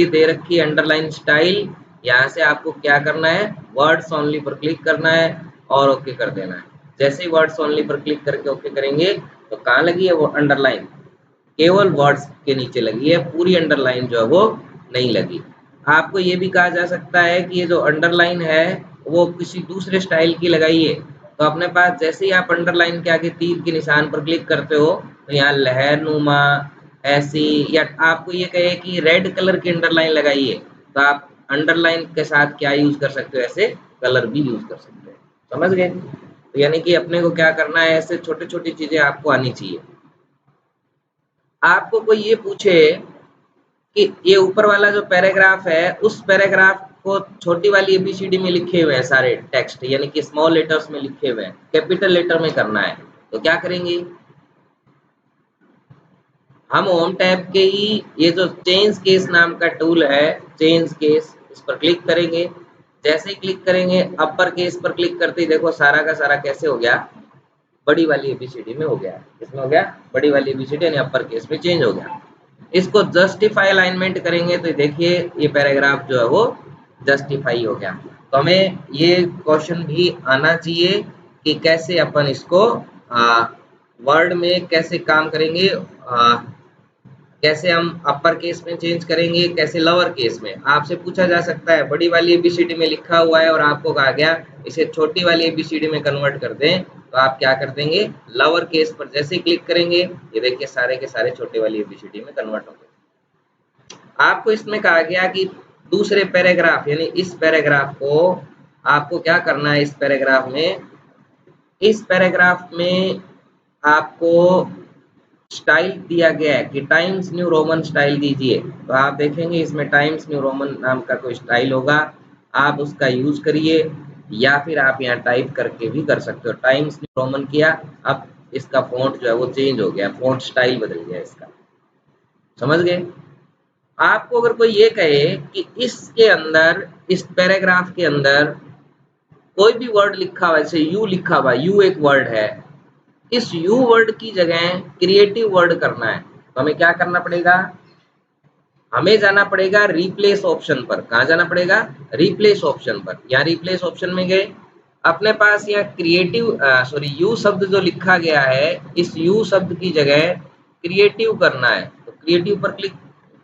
दे रखी है underline style. यहाँ से आपको क्या करना है, वर्ड्स ओनली पर क्लिक करना है और ओके कर देना है। जैसे ही वर्ड्स ओनली पर क्लिक करके ओके करेंगे तो कहाँ लगी है वो अंडरलाइन, केवल वर्ड्स के नीचे लगी है, पूरी अंडरलाइन जो है वो नहीं लगी। आपको ये भी कहा जा सकता है कि ये जो अंडरलाइन है वो किसी दूसरे स्टाइल की लगाइए। तो अपने पास जैसे ही आप अंडरलाइन के आगे तीर के निशान पर क्लिक करते हो तो यहाँ लहरनुमा ऐसी, या आपको ये कहे कि रेड कलर की अंडरलाइन लगाइए तो आप अंडरलाइन के साथ क्या यूज कर सकते हो, ऐसे कलर भी यूज कर सकते हो। समझ गए? तो यानी कि अपने को क्या करना है, ऐसे छोटी छोटी चीजें आपको आनी चाहिए। आपको कोई ये पूछे कि ये ऊपर वाला जो पैराग्राफ है उस पैराग्राफ को छोटी वाली एबीसीडी में लिखे हुए हैं सारे टेक्स्ट, यानी कि स्मॉल लेटर्स में लिखे हुए हैं, कैपिटल लेटर में करना है, तो क्या करेंगे, हम होम टैब के ही ये जो चेंज केस नाम का टूल है, चेंज केस, इस पर क्लिक करेंगे। जैसे ही क्लिक करेंगे अपर केस पर क्लिक करते ही देखो सारा का सारा कैसे हो गया, बड़ी वाली एबीसीडी में हो गया। इसमें हो गया बड़ी वाली एबीसीडी यानी अपर केस में चेंज हो गया। इसको जस्टिफाई अलाइनमेंट करेंगे तो देखिए ये पैराग्राफ जो है वो जस्टिफाई हो गया। तो हमें ये क्वेश्चन भी आना चाहिए कि कैसे अपन इसको वर्ड में कैसे काम करेंगे, कैसे हम अपर केस में चेंज करेंगे, कैसे लोअर केस में। आपसे पूछा जा सकता है बड़ी वाली एबीसीडी में लिखा हुआ है और आपको कहा गया इसे छोटी वाली एबीसीडी में कन्वर्ट कर दें, तो आप क्या कर देंगे, लोअर केस पर जैसे ही क्लिक करेंगे ये देखिए सारे के सारे छोटे वाली एबीसीडी में कन्वर्ट हो गए। आपको इसमें कहा गया कि दूसरे पैराग्राफ यानी इस पैराग्राफ को आपको क्या करना है, इस पैराग्राफ में आपको स्टाइल दिया गया है कि टाइम्स न्यू रोमन स्टाइल दीजिए। तो आप देखेंगे इसमें टाइम्स न्यू रोमन नाम का कोई स्टाइल होगा, आप उसका यूज करिए, या फिर आप यहाँ टाइप करके भी कर सकते हो। टाइम्स न्यू रोमन किया, अब इसका फॉन्ट जो है वो चेंज हो गया, फॉन्ट स्टाइल बदल गया इसका। समझ गए? आपको अगर कोई ये कहे कि इसके अंदर, इस पैराग्राफ के अंदर कोई भी वर्ड लिखा हुआ है, जैसे यू लिखा हुआ है, यू एक वर्ड है, इस यू वर्ड की जगह क्रिएटिव वर्ड करना है, तो हमें क्या करना पड़ेगा, हमें जाना पड़ेगा रिप्लेस ऑप्शन पर। कहाँ जाना पड़ेगा, रिप्लेस ऑप्शन पर। यहाँ रिप्लेस ऑप्शन में गए, अपने पास यहाँ क्रिएटिव यू शब्द जो लिखा गया है, इस यू शब्द की जगह क्रिएटिव करना है। तो क्रिएटिव पर क्लिक,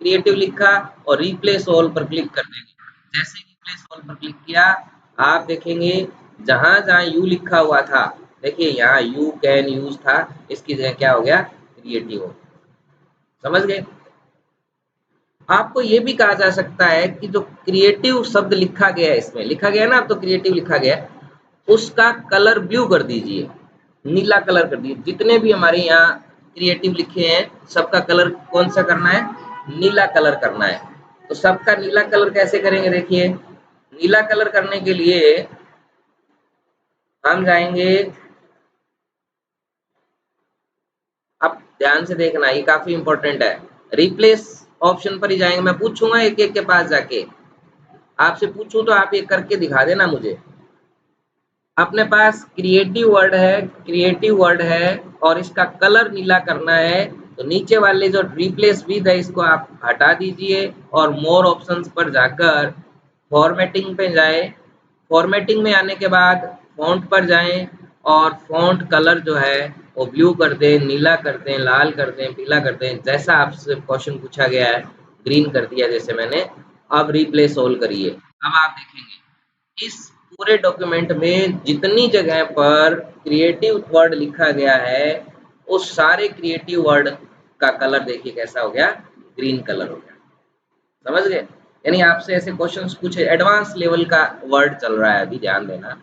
क्रिएटिव लिखा और रिप्लेस ऑल पर क्लिक कर देंगे। जैसे रिप्लेस ऑल पर क्लिक किया, आप देखेंगे जहां जहां यू लिखा हुआ था, देखिए यहाँ यू कैन यूज था, इसकी जगह क्या हो गया, क्रिएटिव हो। समझ गए? आपको ये भी कहा जा सकता है कि जो क्रिएटिव शब्द लिखा गया है, इसमें लिखा गया है ना, अब तो क्रिएटिव लिखा गया है, उसका कलर ब्लू कर दीजिए, नीला कलर कर दीजिए। जितने भी हमारे यहाँ क्रिएटिव लिखे हैं सबका कलर कौन सा करना है, नीला कलर करना है। तो सबका नीला कलर कैसे करेंगे, देखिए नीला कलर करने के लिए हम जाएंगे, अब ध्यान से देखना ये काफी इंपॉर्टेंट है, रिप्लेस ऑप्शन पर ही जाएंगे। मैं पूछूंगा एक एक के पास जाके, आपसे पूछूं तो आप ये करके दिखा देना मुझे। अपने पास क्रिएटिव वर्ड है और इसका कलर नीला करना है, तो नीचे वाले जो रिप्लेस विद है इसको आप हटा दीजिए और मोर ऑप्शंस पर जाकर फॉर्मेटिंग पे जाए। फॉर्मेटिंग में आने के बाद फॉन्ट पर जाएं और फॉन्ट कलर जो है वो ब्लू कर दें, नीला कर दें, लाल कर दें, पीला कर दें, जैसा आपसे क्वेश्चन पूछा गया है, ग्रीन कर दिया जैसे मैंने। अब रिप्लेस ऑल करिए, अब आप देखेंगे इस पूरे डॉक्यूमेंट में जितनी जगह पर क्रिएटिव वर्ड लिखा गया है उस सारे क्रिएटिव वर्ड का कलर देखिए कैसा हो गया, ग्रीन कलर हो गया। समझ गए? यानी आपसे ऐसे क्वेश्चंस पूछे, एडवांस लेवल का वर्ड चल रहा है अभी, ध्यान देना।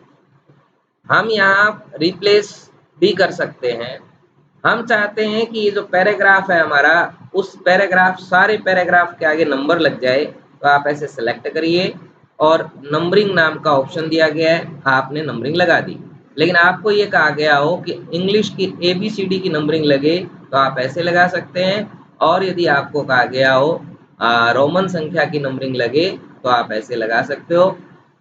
हम यहाँ रिप्लेस भी कर सकते हैं। हम चाहते हैं कि ये जो पैराग्राफ है हमारा, उस पैराग्राफ, सारे पैराग्राफ के आगे नंबर लग जाए, तो आप ऐसे सेलेक्ट करिए और नंबरिंग नाम का ऑप्शन दिया गया है, आपने नंबरिंग लगा दी। लेकिन आपको ये कहा गया हो कि इंग्लिश की एबीसीडी की नंबरिंग लगे तो आप ऐसे लगा सकते हैं, और यदि आपको कहा गया हो रोमन संख्या की नंबरिंग लगे तो आप ऐसे लगा सकते हो।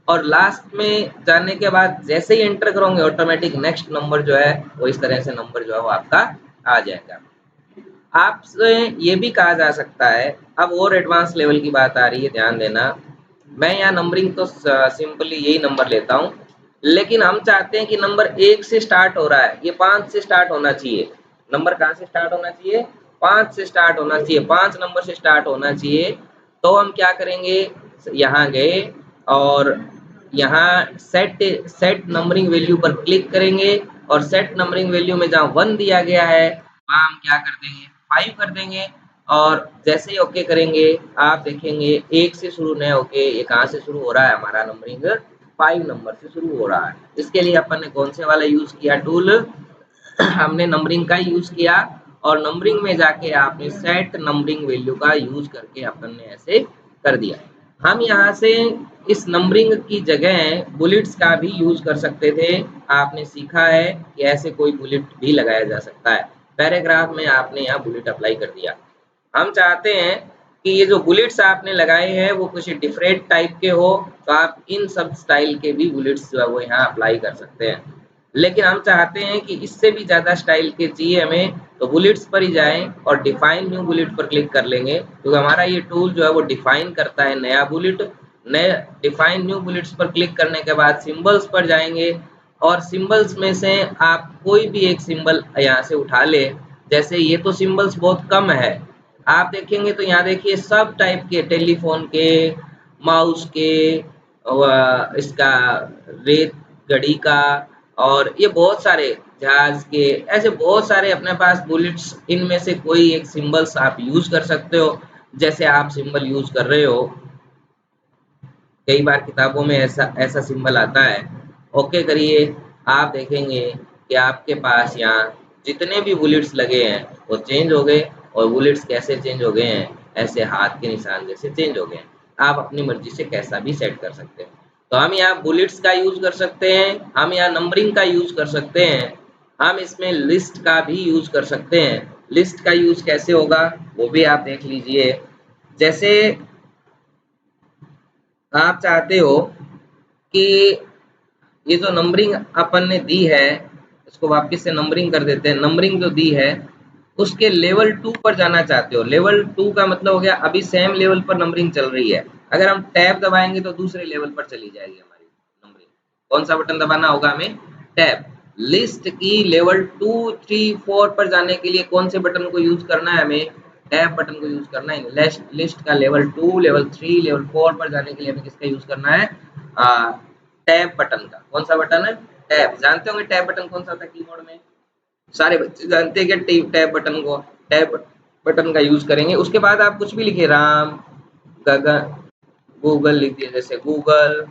और लास्ट में जाने के बाद जैसे ही एंटर करोगे ऑटोमेटिक नेक्स्ट नंबर जो है वो इस तरह से नंबर जो है वो आपका आ जाएगा। आपसे ये भी कहा जा सकता है, अब और एडवांस लेवल की बात आ रही है, ध्यान देना। मैं यहाँ नंबरिंग तो सिंपली यही नंबर लेता हूँ, लेकिन हम चाहते हैं कि नंबर 1 से स्टार्ट हो रहा है, ये 5 से स्टार्ट होना चाहिए। नंबर कहाँ से स्टार्ट होना चाहिए? 5 से स्टार्ट होना चाहिए, 5 नंबर से स्टार्ट होना चाहिए। तो हम क्या करेंगे, यहाँ गए और यहाँ सेट सेट नंबरिंग वैल्यू पर क्लिक करेंगे और सेट नंबरिंग वैल्यू में जहाँ 1 दिया गया है वहाँ हम क्या कर देंगे, 5 कर देंगे। और जैसे ही ओके करेंगे आप देखेंगे 1 से शुरू नहीं होके ये कहाँ से शुरू हो रहा है, हमारा नंबरिंग 5 नंबर से शुरू हो रहा है। इसके लिए अपन ने कौन से वाला यूज किया टूल, हमने नंबरिंग का यूज किया और नंबरिंग में जाके आपने सेट नंबरिंग वैल्यू का यूज करके अपन ने ऐसे कर दिया। हम यहाँ से इस नंबरिंग की जगह बुलेट्स का भी यूज कर सकते थे। आपने सीखा है कि ऐसे कोई बुलेट भी लगाया जा सकता है। पैराग्राफ में आपने यहाँ बुलेट अप्लाई कर दिया। हम चाहते हैं कि ये जो बुलेट्स आपने लगाए हैं वो कुछ डिफरेंट टाइप के हो, तो आप इन सब स्टाइल के भी बुलेट्स जो है वो यहाँ अप्लाई कर सकते हैं। लेकिन हम चाहते हैं कि इससे भी ज़्यादा स्टाइल के चाहिए हमें, तो बुलेट्स पर ही जाएं और डिफाइन न्यू बुलेट पर क्लिक कर लेंगे, तो हमारा ये टूल जो है वो डिफाइन करता है नया बुलेट। नए डिफाइन न्यू बुलेट्स पर क्लिक करने के बाद सिंबल्स पर जाएंगे और सिंबल्स में से आप कोई भी एक सिंबल यहाँ से उठा ले। जैसे ये तो सिंबल्स बहुत कम है, आप देखेंगे तो यहाँ देखिए सब टाइप के, टेलीफोन के, माउस के, इसका रेत घड़ी का, और ये बहुत सारे जहाज के, ऐसे बहुत सारे अपने पास बुलेट्स, इनमें से कोई एक सिंबल्स आप यूज कर सकते हो। जैसे आप सिंबल यूज कर रहे हो, कई बार किताबों में ऐसा ऐसा सिंबल आता है, ओके करिए। आप देखेंगे कि आपके पास यहाँ जितने भी बुलेट्स लगे हैं वो चेंज हो गए। और बुलेट्स कैसे चेंज हो गए हैं, ऐसे हाथ के निशान जैसे चेंज हो गए हैं। आप अपनी मर्जी से कैसा भी सेट कर सकते हैं। तो हम यहाँ बुलेट्स का यूज कर सकते हैं, हम यहाँ नंबरिंग का यूज कर सकते हैं, हम इसमें लिस्ट का भी यूज कर सकते हैं। लिस्ट का यूज कैसे होगा वो भी आप देख लीजिए। जैसे आप चाहते हो कि ये जो नंबरिंग अपन ने दी है, इसको वापस से नंबरिंग कर देते हैं। नंबरिंग जो दी है उसके लेवल 2 पर जाना चाहते हो। लेवल 2 का मतलब हो गया अभी सेम लेवल पर नंबरिंग चल रही है, अगर हम टैब दबाएंगे तो दूसरे लेवल पर चली जाएगी हमारी नंबरिंग। कौन सा बटन दबाना होगा हमें? टैब। लिस्ट की लेवल 2, 3, 4 पर जाने के लिए कौन से बटन को यूज करना है? हमें टैब बटन को यूज करना है। लिस्ट का लेवल 2, लेवल 3, लेवल 4 पर जाने के लिए हमें किसका यूज करना है? टैब बटन का। कौन सा बटन है? टैब। जानते होंगे टैब बटन कौन सा होता है कीबोर्ड में? सारे बच्चे जानते हैं कि टैब बटन को, टैब बटन का यूज करेंगे। उसके बाद आप कुछ भी लिखिए, राम, गगन, गूगल लिख दिए, जैसे गूगल,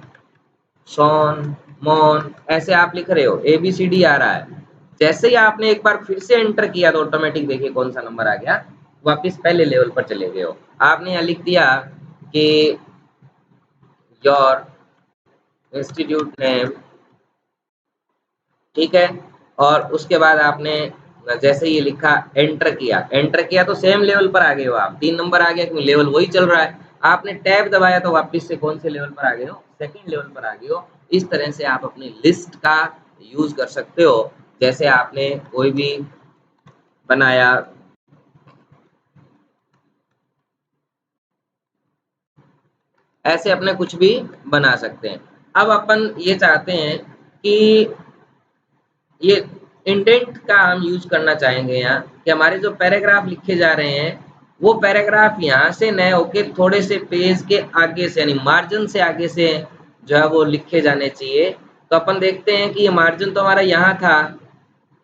सोन, मोन, ऐसे आप लिख रहे हो, ABCD आ रहा है। जैसे ही आपने एक बार फिर से एंटर किया तो ऑटोमेटिक देखिए कौन सा नंबर आ गया, वापिस पहले लेवल पर चले गए हो। आपने यहाँ लिख दिया कि योर इंस्टीट्यूट नेम, ठीक है। और उसके बाद आपने जैसे ये लिखा, एंटर किया, एंटर किया तो सेम लेवल पर आ गए हो आप, 3 नंबर आ गया क्योंकि लेवल वही चल रहा है। आपने टैब दबाया तो वापस से कौन से लेवल पर आ गए हो? सेकंड लेवल पर आ गए हो। इस तरह से आप अपनी लिस्ट का यूज कर सकते हो। जैसे आपने कोई भी बनाया, ऐसे अपने कुछ भी बना सकते हैं। अब अपन ये चाहते हैं कि ये इंडेंट का हम यूज करना चाहेंगे यहाँ, कि हमारे जो पैराग्राफ लिखे जा रहे हैं वो पैराग्राफ यहाँ से नए होके थोड़े से पेज के आगे से, यानी मार्जिन से आगे से जो है वो लिखे जाने चाहिए। तो अपन देखते हैं कि ये मार्जिन तो हमारा यहाँ था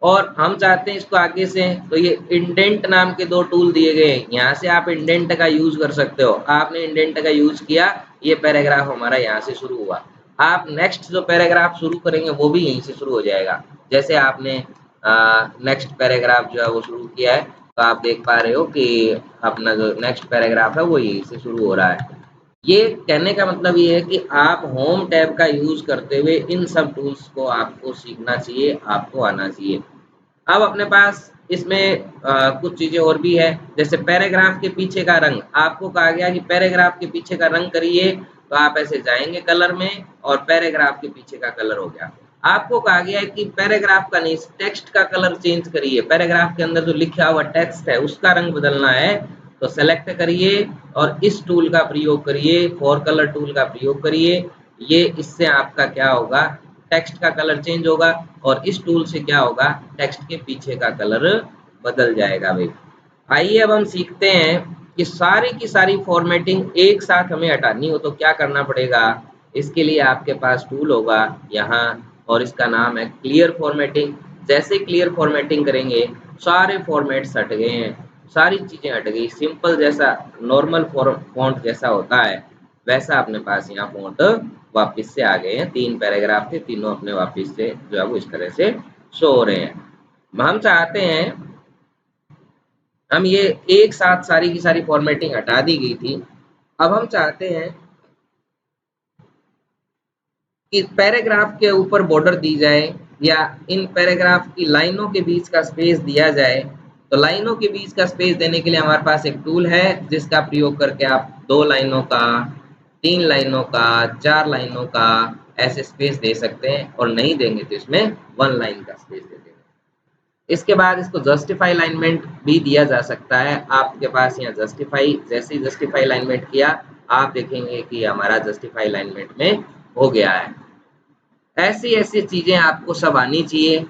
और हम चाहते हैं इसको आगे से, तो ये इंडेंट नाम के 2 टूल दिए गए हैं, यहाँ से आप इंडेंट का यूज कर सकते हो। आपने इंडेंट का यूज किया, ये पैराग्राफ हमारा यहाँ से शुरू हुआ। आप नेक्स्ट जो पैराग्राफ शुरू करेंगे वो भी यहीं से शुरू हो जाएगा। जैसे आपने नेक्स्ट पैराग्राफ जो है वो शुरू किया है, तो आप देख पा रहे हो कि अपना जो नेक्स्ट पैराग्राफ है वो यहीं से शुरू हो रहा है। ये कहने का मतलब ये है कि आप होम टैब का यूज करते हुए इन सब टूल्स को आपको सीखना चाहिए, आपको आना चाहिए। अब अपने पास इसमें कुछ चीजें और भी है, जैसे पैराग्राफ के पीछे का रंग। आपको कहा गया कि पैराग्राफ के पीछे का रंग करिए, तो आप ऐसे जाएंगे कलर में और पैराग्राफ के पीछे का कलर हो गया। आपको कहा गया है कि पैराग्राफ का नहीं, टेक्स्ट का कलर चेंज करिए। पैराग्राफ के अंदर जो लिखा हुआ टेक्स्ट है उसका रंग बदलना है, तो सेलेक्ट करिए और इस टूल का प्रयोग करिए, फॉर कलर टूल का प्रयोग करिए। ये इससे आपका क्या होगा, टेक्स्ट का कलर चेंज होगा और इस टूल से क्या होगा, टेक्स्ट के पीछे का कलर बदल जाएगा भाई। आइए अब हम सीखते हैं कि सारी की सारी फॉर्मेटिंग एक साथ हमें हटानी हो तो क्या करना पड़ेगा। इसके लिए आपके पास टूल होगा यहाँ और इसका नाम है क्लियर फॉर्मेटिंग। जैसे क्लियर फॉर्मेटिंग करेंगे सारे फॉर्मेट्स हट गए हैं, सारी चीजें हट गई। सिंपल जैसा नॉर्मल फॉन्ट जैसा होता है वैसा अपने पास यहाँ फॉन्ट वापस से आ गए हैं। 3 पैराग्राफ थे, तीनों अपने वापस से जो है वो इस तरह से शो हो रहे हैं। हम चाहते हैं, हम ये एक साथ सारी की सारी फॉर्मेटिंग हटा दी गई थी, अब हम चाहते हैं कि पैराग्राफ के ऊपर बॉर्डर दी जाए या इन पैराग्राफ की लाइनों के बीच का स्पेस दिया जाए। तो लाइनों के बीच का स्पेस देने के लिए हमारे पास एक टूल है जिसका प्रयोग करके आप 2 लाइनों का, 3 लाइनों का, 4 लाइनों का ऐसे स्पेस दे सकते हैं, और नहीं देंगे तो इसमें 1 लाइन का स्पेस दे देंगे। इसके बाद इसको जस्टिफाई अलाइनमेंट भी दिया जा सकता है। आपके पास यहाँ जस्टिफाई, जैसे ही जस्टिफाई अलाइनमेंट किया आप देखेंगे कि हमारा जस्टिफाई अलाइनमेंट में हो गया है। ऐसी ऐसी चीजें आपको सब आनी चाहिए।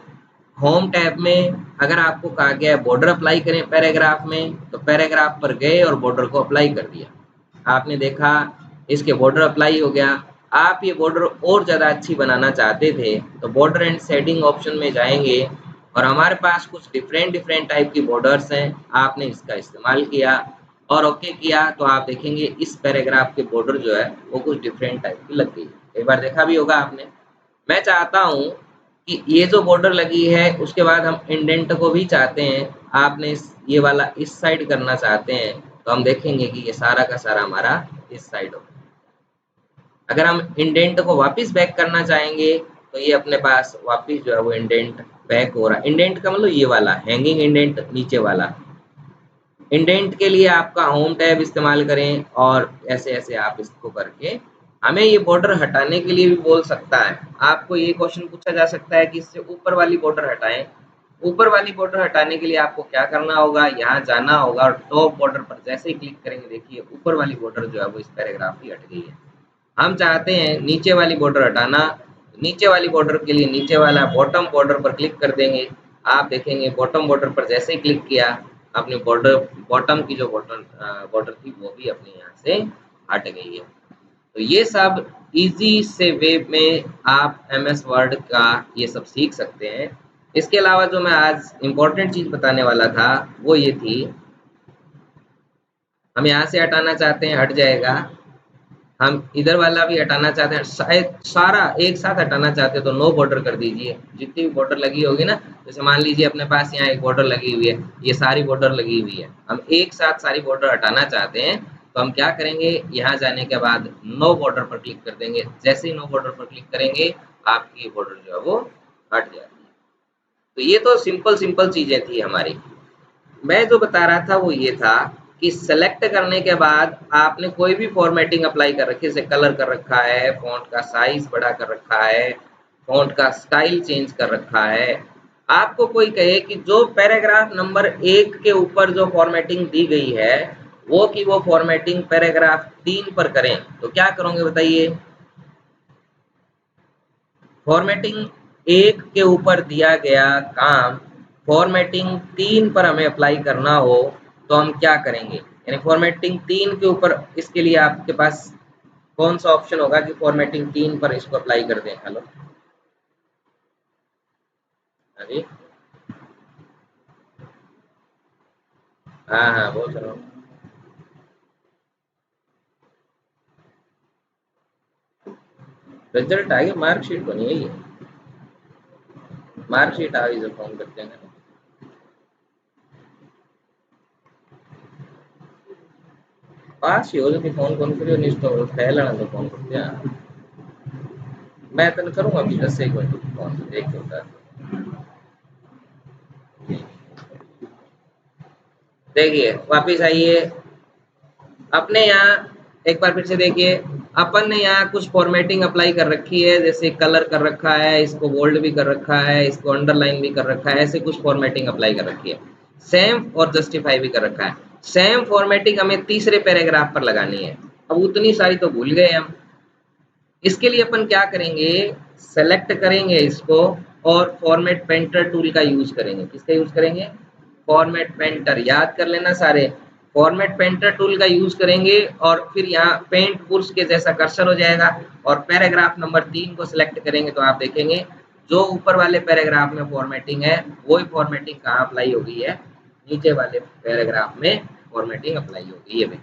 होम टैब में अगर आपको कहा गया है बॉर्डर अप्लाई करें पैराग्राफ में, तो पैराग्राफ पर गए और बॉर्डर को अप्लाई कर दिया। आपने देखा इसके बॉर्डर अप्लाई हो गया। आप ये बॉर्डर और ज़्यादा अच्छी बनाना चाहते थे तो बॉर्डर एंड शेडिंग ऑप्शन में जाएंगे और हमारे पास कुछ डिफरेंट डिफरेंट टाइप की बॉर्डर्स हैं। आपने इसका इस्तेमाल किया और ओके किया तो आप देखेंगे इस पैराग्राफ के बॉर्डर जो है वो कुछ डिफरेंट टाइप की लग गई। एक बार देखा भी होगा आपने। मैं चाहता हूँ कि ये जो बॉर्डर लगी है उसके बाद हम इंडेंट को भी चाहते हैं, आपने ये वाला इस साइड करना चाहते हैं तो हम देखेंगे कि ये सारा का सारा हमारा इस साइड होगा। अगर हम इंडेंट को वापस बैक करना चाहेंगे तो ये अपने पास वापस जो है वो इंडेंट बैक हो रहा है। इंडेंट का मतलब ये वाला हैंगिंग इंडेंट नीचे वाला। इंडेंट के लिए आपका होम टैब इस्तेमाल करें और ऐसे ऐसे आप इसको करके हमें ये बॉर्डर हटाने के लिए भी बोल सकता है। आपको ये क्वेश्चन पूछा जा सकता है कि इससे ऊपर वाली बॉर्डर हटाएं। ऊपर वाली बॉर्डर हटाने के लिए आपको क्या करना होगा, यहाँ जाना होगा और टॉप बॉर्डर पर जैसे ही क्लिक करेंगे देखिए ऊपर वाली बॉर्डर जो है वो इस पैराग्राफ की हट गई है। हम चाहते हैं नीचे वाली बॉर्डर हटाना। नीचे वाली बॉर्डर के लिए नीचे वाला बॉटम बॉर्डर पर क्लिक कर देंगे। आप देखेंगे बॉटम बॉर्डर पर जैसे ही क्लिक किया अपनी बॉर्डर, बॉटम की जो बॉर्डर थी वो भी अपने यहाँ से हट गई है। तो ये सब इजी से वे में आप एमएस वर्ड का ये सब सीख सकते हैं। इसके अलावा जो मैं आज इम्पोर्टेंट चीज बताने वाला था वो ये थी, हम यहाँ से हटाना चाहते हैं हट जाएगा, हम इधर वाला भी हटाना चाहते हैं, शायद सारा एक साथ हटाना चाहते हैं तो नो बॉर्डर कर दीजिए। जितनी भी बॉर्डर लगी होगी ना, जैसे मान लीजिए अपने पास यहाँ एक बॉर्डर लगी हुई है, ये सारी बॉर्डर लगी हुई है, हम एक साथ सारी बॉर्डर हटाना चाहते हैं तो हम क्या करेंगे, यहाँ जाने के बाद नो बॉर्डर पर क्लिक कर देंगे। जैसे ही नो बॉर्डर पर क्लिक करेंगे आपकी बॉर्डर जो है वो हट जाती है। तो ये तो सिंपल सिंपल चीजें थी हमारी। मैं जो बता रहा था वो ये था कि सेलेक्ट करने के बाद आपने कोई भी फॉर्मेटिंग अप्लाई कर रखी है, जैसे कलर कर रखा है, फॉन्ट का साइज बड़ा कर रखा है, फॉन्ट का स्टाइल चेंज कर रखा है। आपको कोई कहे कि जो पैराग्राफ नंबर 1 के ऊपर जो फॉर्मेटिंग दी गई है वो कि वो फॉर्मेटिंग पैराग्राफ 3 पर करें तो क्या करोगे बताइए। फॉर्मेटिंग 1 के ऊपर दिया गया काम फॉर्मेटिंग 3 पर हमें अप्लाई करना हो तो हम क्या करेंगे, यानी फॉर्मेटिंग 3 के ऊपर, इसके लिए आपके पास कौन सा ऑप्शन होगा कि फॉर्मेटिंग 3 पर इसको अप्लाई कर दें। हेलो, हाँ जी, हाँ हाँ बोल रहा हूँ। रिजल्ट आ गया, मार्कशीट बनी है ये, मार्कशीट आ गई जो फोन करते हैं। पास ही हो जो फोन कौन करियो नहीं तो फैलना तो फोन करते हैं। मैं तो करूँगा अभी 10 से 1 मिनट फोन देख के होता है। देखिए वापिस आइए अपने यहाँ। एक बार फिर से देखिए, अपन ने यहाँ कुछ फॉर्मेटिंग अप्लाई कर रखी है, जैसे कलर कर रखा है, इसको बोल्ड भी कर रखा है, इसको अंडरलाइन भी कर रखा है, ऐसे कुछ फॉर्मेटिंग अप्लाई कर रखी है। सेम और जस्टिफाई भी कर रखा है। सेम फॉर्मेटिंग हमें तीसरे पैराग्राफ पर लगानी है। अब उतनी सारी तो भूल गए हम। इसके लिए अपन क्या करेंगे, सेलेक्ट करेंगे इसको और फॉर्मेट पेंटर टूल का यूज करेंगे। किसका यूज करेंगे? फॉर्मेट पेंटर, याद कर लेना सारे। फॉर्मेट पेंटर टूल का यूज करेंगे और फिर यहाँ पेंट बुर्स के जैसा कर्सर हो जाएगा और पैराग्राफ नंबर 3 को सिलेक्ट करेंगे तो आप देखेंगे जो ऊपर वाले पैराग्राफ में फॉर्मेटिंग है वही फॉर्मेटिंग कहाँ अप्लाई हो गई है, नीचे वाले पैराग्राफ में फॉर्मेटिंग अप्लाई हो गई है।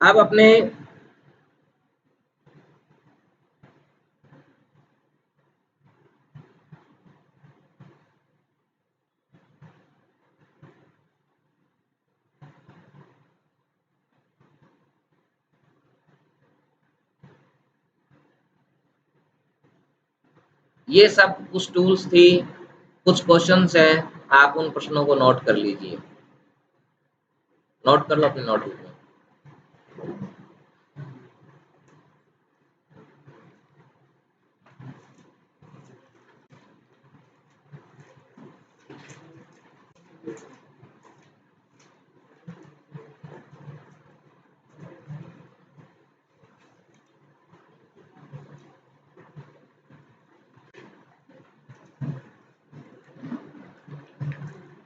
अब अपने ये सब कुछ टूल्स थी, कुछ क्वेश्चंस हैं, आप उन प्रश्नों को नोट कर लीजिए। नोट कर लो अपने नोटबुक में।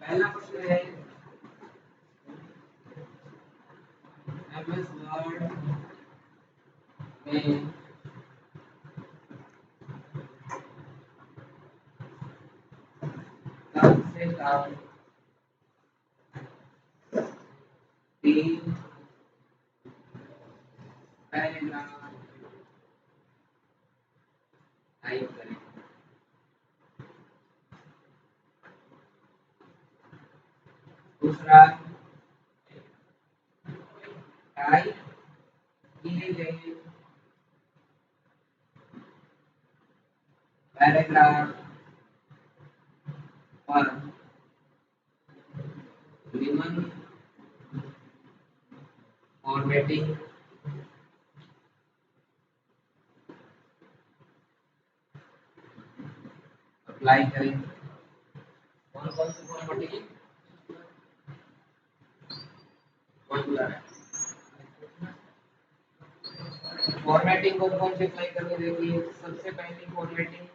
पहला प्रश्न है एमएस वर्ड में कम से कम 3 पैराग्राफ टाइप करें। दूसरा, टाइप किए गए पैराग्राफ पर निम्न फॉर्मेटिंग अप्लाई करें। कौन कौन सी फॉर्मेटिंग? कौन बुला रहा है? फॉर्मेटिंग को कौन से अप्लाई करनी, देखिए सबसे पहली फॉर्मेटिंग